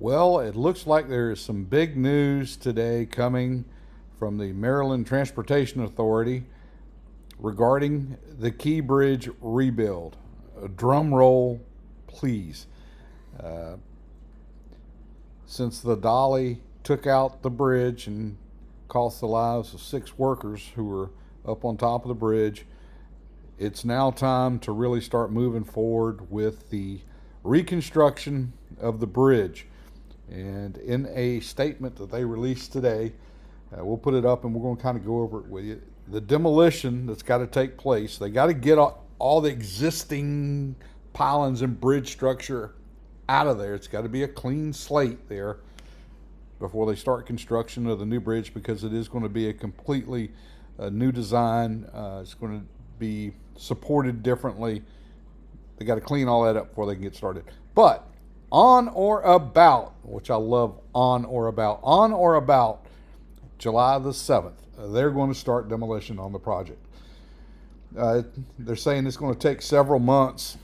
Well, it looks like there is some big news today coming from the Maryland Transportation Authority regarding the Key Bridge rebuild. A drum roll, please. Uh, since the Dali took out the bridge and cost the lives of 6 workers who were up on top of the bridge, it's now time to really start moving forward with the reconstruction of the bridge. And in a statement that they released today, we'll put it up and we're going to kind of go over it with you. The demolition that's got to take place, they got to get all the existing pylons and bridge structure out of there. It's got to be a clean slate there before they start construction of the new bridge, because it is going to be a completely new design. It's going to be supported differently. They got to clean all that up before they can get started. But on or about, which I love, on or about July the 7th, they're going to start demolition on the project. They're saying it's going to take several months,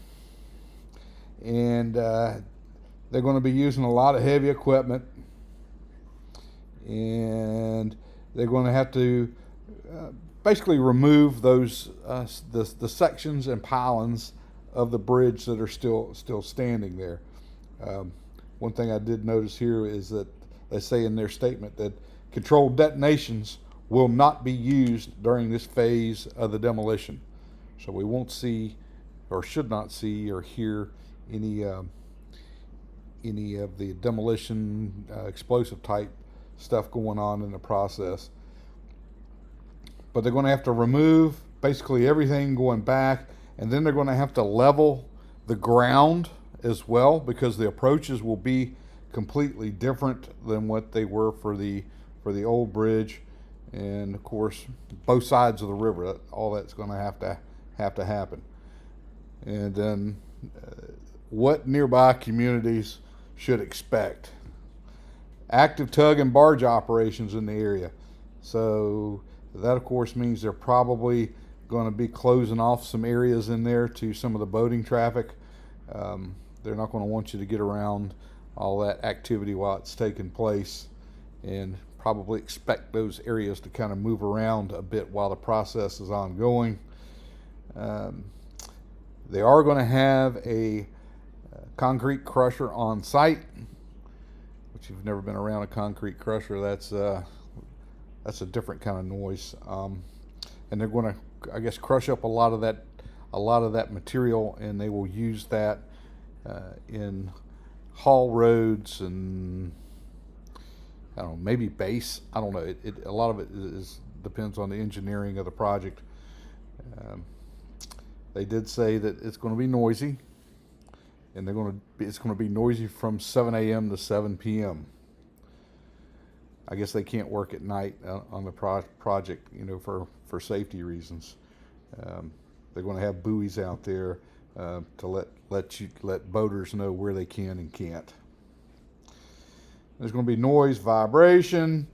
and they're going to be using a lot of heavy equipment, and they're going to have to basically remove those the sections and pylons of the bridge that are still standing there. One thing I did notice here is that they say in their statement that controlled detonations will not be used during this phase of the demolition. So we won't see, or should not see, or hear any of the demolition explosive type stuff going on in the process. But they're going to have to remove basically everything going back, and then they're going to have to level the ground as well, because the approaches will be completely different than what they were for the old bridge. And of course, both sides of the river, all that's going to have to happen. And then what nearby communities should expect: active tug and barge operations in the area. So that of course means they're probably going to be closing off some areas in there to some of the boating traffic. They're not going to want you to get around all that activity while it's taking place, and probably expect those areas to kind of move around a bit while the process is ongoing. They are going to have a concrete crusher on site, which, if you've never been around a concrete crusher, that's a different kind of noise. And they're going to, I guess, crush up a lot of that material, and they will use that in haul roads and, I don't know, maybe base. I don't know. A lot of it depends on the engineering of the project. They did say that it's going to be noisy, and it's going to be noisy from 7 a.m. to 7 p.m. I guess they can't work at night on the project, for safety reasons. They're going to have buoys out there to let boaters know where they can and can't. There's going to be noise, vibration.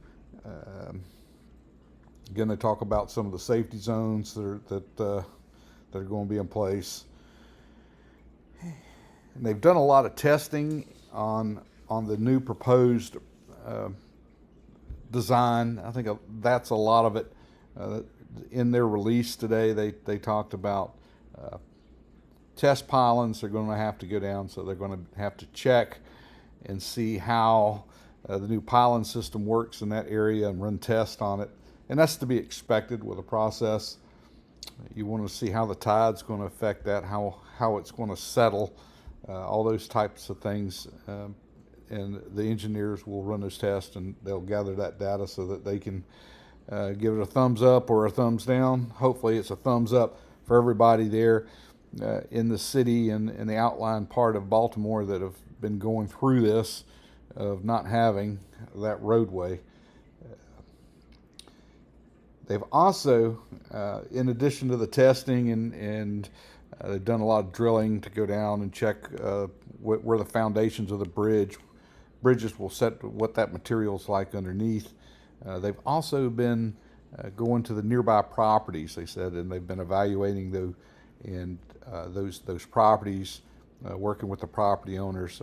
Again, they talk about some of the safety zones that are going to be in place. And they've done a lot of testing on the new proposed design. I think that's a lot of it. In their release today, they talked about test pylons are going to have to go down, so they're going to have to check and see how the new pylon system works in that area and run tests on it. And that's to be expected with a process. You want to see how the tide's going to affect that, how it's going to settle, all those types of things. And the engineers will run those tests, and they'll gather that data so that they can give it a thumbs up or a thumbs down. Hopefully it's a thumbs up for everybody there in the city and in the outlying part of Baltimore that have been going through this, of not having that roadway. They've also, in addition to the testing, and they've done a lot of drilling to go down and check where the foundations of the bridges will set, what that material's like underneath. They've also been going to the nearby properties, they said, and they've been evaluating those properties, working with the property owners,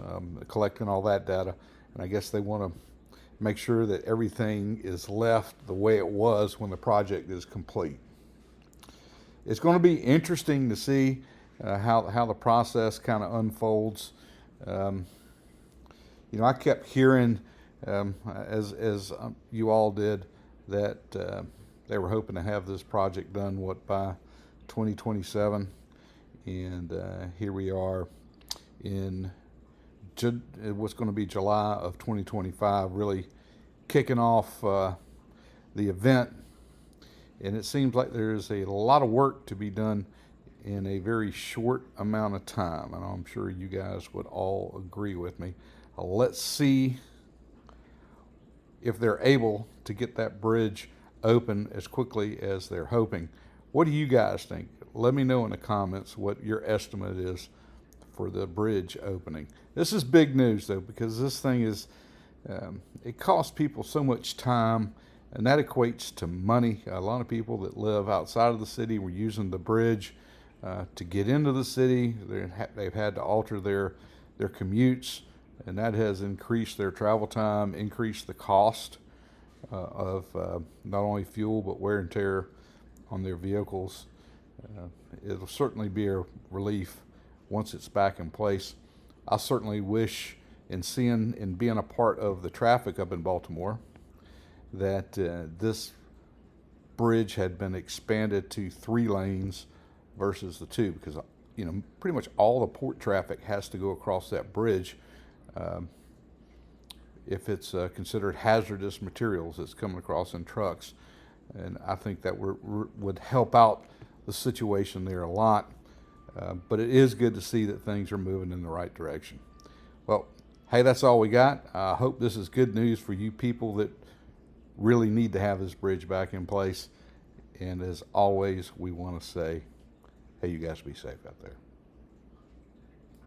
collecting all that data, and I guess they want to make sure that everything is left the way it was when the project is complete. It's going to be interesting to see how the process kind of unfolds. I kept hearing, as you all did, that they were hoping to have this project done by 2027, and here we are in what's going to be July of 2025, really kicking off the event. And it seems like there's a lot of work to be done in a very short amount of time, and I'm sure you guys would all agree with me. Let's see if they're able to get that bridge open as quickly as they're hoping. What do you guys think? Let me know in the comments what your estimate is for the bridge opening. This is big news, though, because this thing is, it costs people so much time, and that equates to money. A lot of people that live outside of the city were using the bridge to get into the city. They've had to alter their commutes, and that has increased their travel time, increased the cost of not only fuel but wear and tear on their vehicles. It'll certainly be a relief once it's back in place. I certainly wish, in seeing and being a part of the traffic up in Baltimore, that this bridge had been expanded to 3 lanes versus the 2, because pretty much all the port traffic has to go across that bridge if it's considered hazardous materials that's coming across in trucks. And I think that would help out the situation there a lot. But it is good to see that things are moving in the right direction. Well, hey, that's all we got. I hope this is good news for you people that really need to have this bridge back in place. And as always, we want to say, hey, you guys be safe out there.